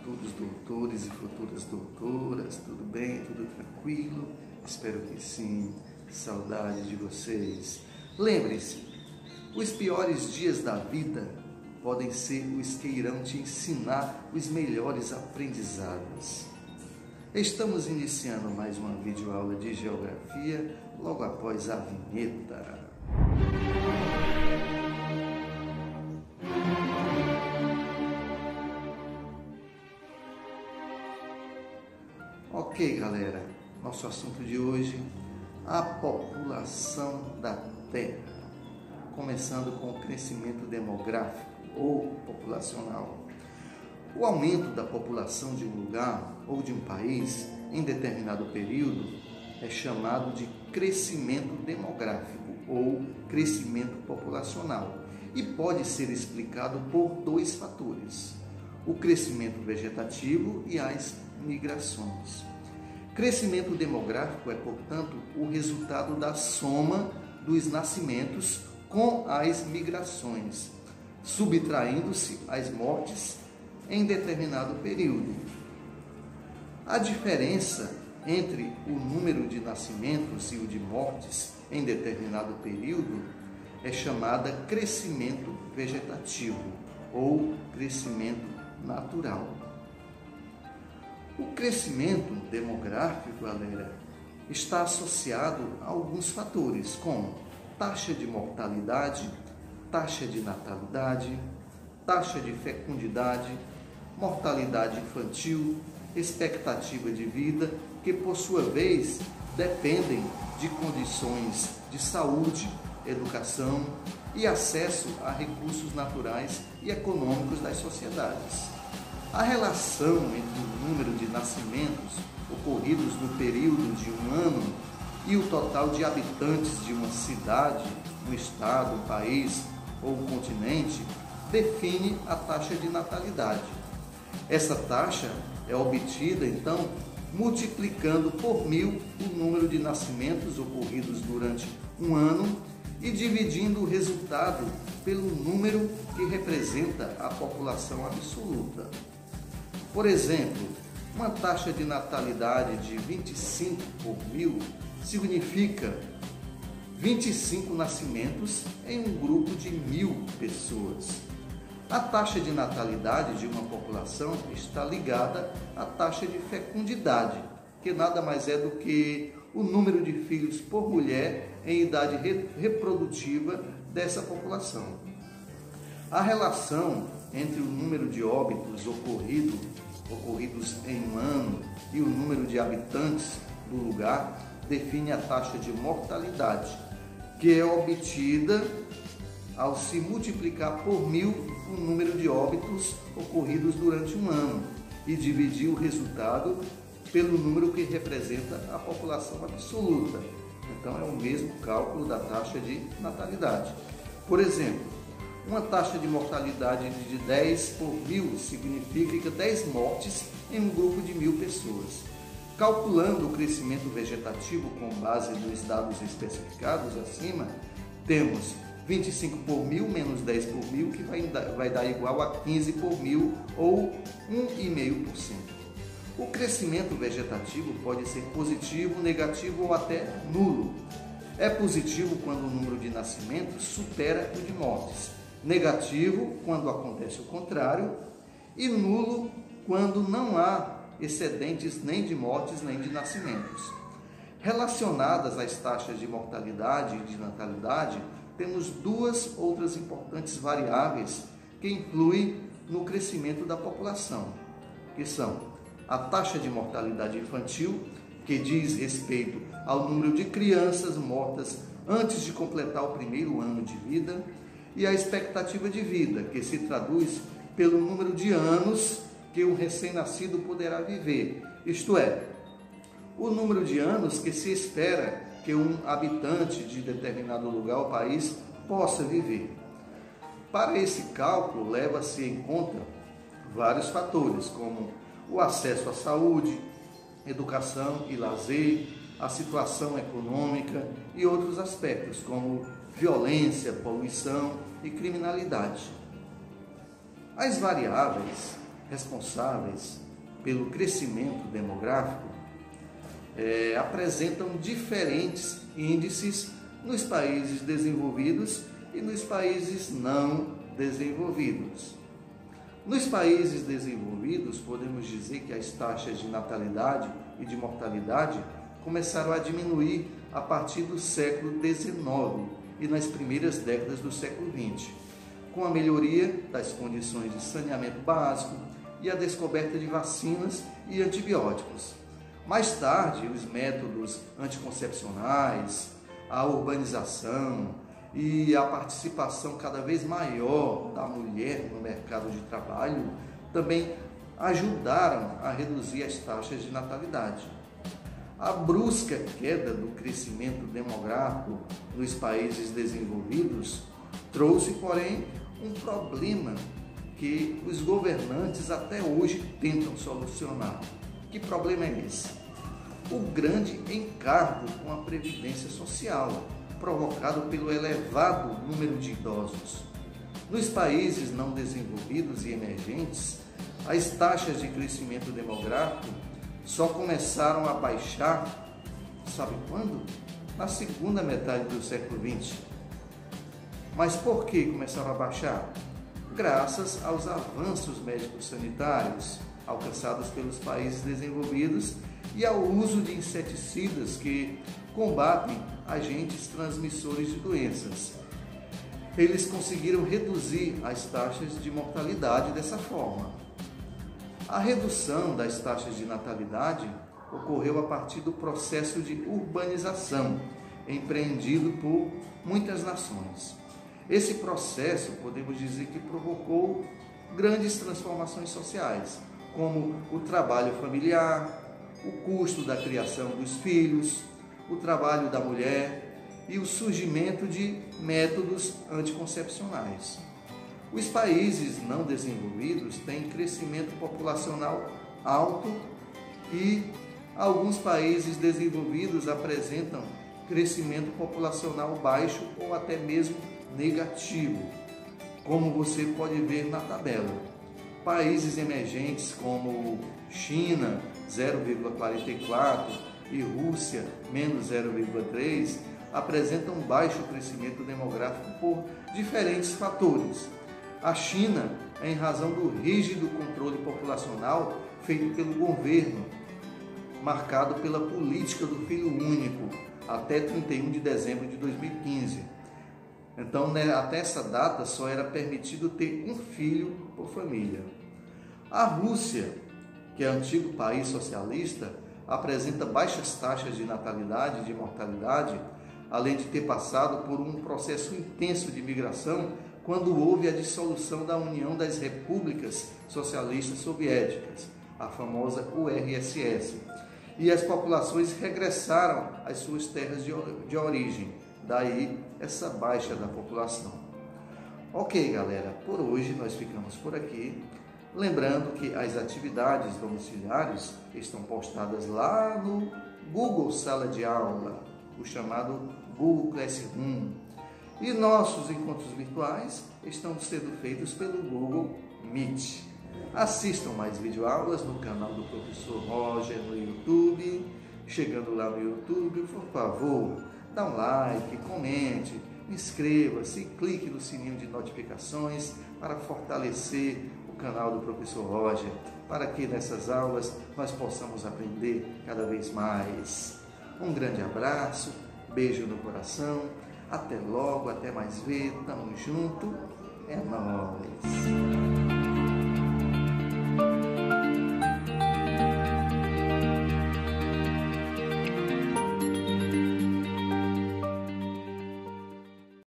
futuros doutores e futuras doutoras, tudo bem? Tudo tranquilo? Espero que sim. Saudade de vocês. Lembre-se, os piores dias da vida podem ser os que irão te ensinar os melhores aprendizados. Estamos iniciando mais uma videoaula de geografia logo após a vinheta. Ok, galera, nosso assunto de hoje, a população da Terra, começando com o crescimento demográfico ou populacional. O aumento da população de um lugar ou de um país em determinado período é chamado de crescimento demográfico ou crescimento populacional e pode ser explicado por dois fatores: o crescimento vegetativo e as migrações. Crescimento demográfico é, portanto, o resultado da soma dos nascimentos com as migrações, subtraindo-se as mortes em determinado período. A diferença entre o número de nascimentos e o de mortes em determinado período é chamada crescimento vegetativo ou crescimento natural. O crescimento demográfico, galera, está associado a alguns fatores, como taxa de mortalidade, taxa de natalidade, taxa de fecundidade, mortalidade infantil, expectativa de vida, que por sua vez dependem de condições de saúde, educação e acesso a recursos naturais e econômicos das sociedades. A relação entre o número de nascimentos ocorridos no período de um ano e o total de habitantes de uma cidade, um estado, um país ou um continente define a taxa de natalidade. Essa taxa é obtida, então, multiplicando por 1000 o número de nascimentos ocorridos durante um ano e dividindo o resultado pelo número que representa a população absoluta. Por exemplo, uma taxa de natalidade de 25 por 1000 significa 25 nascimentos em um grupo de 1000 pessoas. A taxa de natalidade de uma população está ligada à taxa de fecundidade, que nada mais é do que o número de filhos por mulher em idade reprodutiva dessa população. A relação entre o número de óbitos ocorridos em um ano e o número de habitantes do lugar define a taxa de mortalidade, que é obtida ao se multiplicar por 1000 o número de óbitos ocorridos durante um ano e dividir o resultado pelo número que representa a população absoluta. Então é o mesmo cálculo da taxa de natalidade. Por exemplo, uma taxa de mortalidade de 10 por 1000 significa 10 mortes em um grupo de 1000 pessoas. Calculando o crescimento vegetativo com base nos dados especificados acima, temos 25 por 1000 menos 10 por 1000, que vai dar igual a 15 por 1000 ou 1,5%. O crescimento vegetativo pode ser positivo, negativo ou até nulo. É positivo quando o número de nascimentos supera o de mortes, negativo quando acontece o contrário e nulo quando não há excedentes nem de mortes nem de nascimentos. Relacionadas às taxas de mortalidade e de natalidade, temos duas outras importantes variáveis que influem no crescimento da população, que são a taxa de mortalidade infantil, que diz respeito ao número de crianças mortas antes de completar o primeiro ano de vida, e a expectativa de vida, que se traduz pelo número de anos que um recém-nascido poderá viver, isto é, o número de anos que se espera que um habitante de determinado lugar ou país possa viver. Para esse cálculo, leva-se em conta vários fatores, como o acesso à saúde, educação e lazer, a situação econômica e outros aspectos, como violência, poluição e criminalidade. As variáveis responsáveis pelo crescimento demográfico apresentam diferentes índices nos países desenvolvidos e nos países não desenvolvidos. Nos países desenvolvidos, podemos dizer que as taxas de natalidade e de mortalidade começaram a diminuir a partir do século XIX e nas primeiras décadas do século XX, com a melhoria das condições de saneamento básico e a descoberta de vacinas e antibióticos. Mais tarde, os métodos anticoncepcionais, a urbanização e a participação cada vez maior da mulher no mercado de trabalho também ajudaram a reduzir as taxas de natalidade. A brusca queda do crescimento demográfico nos países desenvolvidos trouxe, porém, um problema que os governantes até hoje tentam solucionar. Que problema é esse? O grande encargo com a previdência social, provocado pelo elevado número de idosos. Nos países não desenvolvidos e emergentes, as taxas de crescimento demográfico só começaram a baixar, sabe quando? Na segunda metade do século XX. Mas por que começaram a baixar? Graças aos avanços médicos-sanitários alcançados pelos países desenvolvidos e ao uso de inseticidas que combatem agentes transmissores de doenças. Eles conseguiram reduzir as taxas de mortalidade dessa forma. A redução das taxas de natalidade ocorreu a partir do processo de urbanização empreendido por muitas nações. Esse processo, podemos dizer que provocou grandes transformações sociais, como o trabalho familiar, o custo da criação dos filhos, o trabalho da mulher e o surgimento de métodos anticoncepcionais. Os países não desenvolvidos têm crescimento populacional alto e alguns países desenvolvidos apresentam crescimento populacional baixo ou até mesmo negativo, como você pode ver na tabela. Países emergentes como China, 0,44 e Rússia, menos 0,3, apresentam baixo crescimento demográfico por diferentes fatores. A China, em razão do rígido controle populacional feito pelo governo, marcado pela política do filho único, até 31 de dezembro de 2015. Então, até essa data, só era permitido ter um filho por família. A Rússia, que é antigo país socialista, apresenta baixas taxas de natalidade e de mortalidade, além de ter passado por um processo intenso de migração quando houve a dissolução da União das Repúblicas Socialistas Soviéticas, a famosa URSS, e as populações regressaram às suas terras de origem, daí essa baixa da população. Ok, galera, por hoje nós ficamos por aqui. Lembrando que as atividades domiciliares estão postadas lá no Google Sala de Aula, o chamado Google Classroom. E nossos encontros virtuais estão sendo feitos pelo Google Meet. Assistam mais videoaulas no canal do Professor Roger no YouTube. Chegando lá no YouTube, por favor, dá um like, comente, inscreva-se e clique no sininho de notificações para fortalecer o canal do Professor Roger, para que nessas aulas nós possamos aprender cada vez mais. Um grande abraço, beijo no coração, até logo, até mais ver, tamo junto.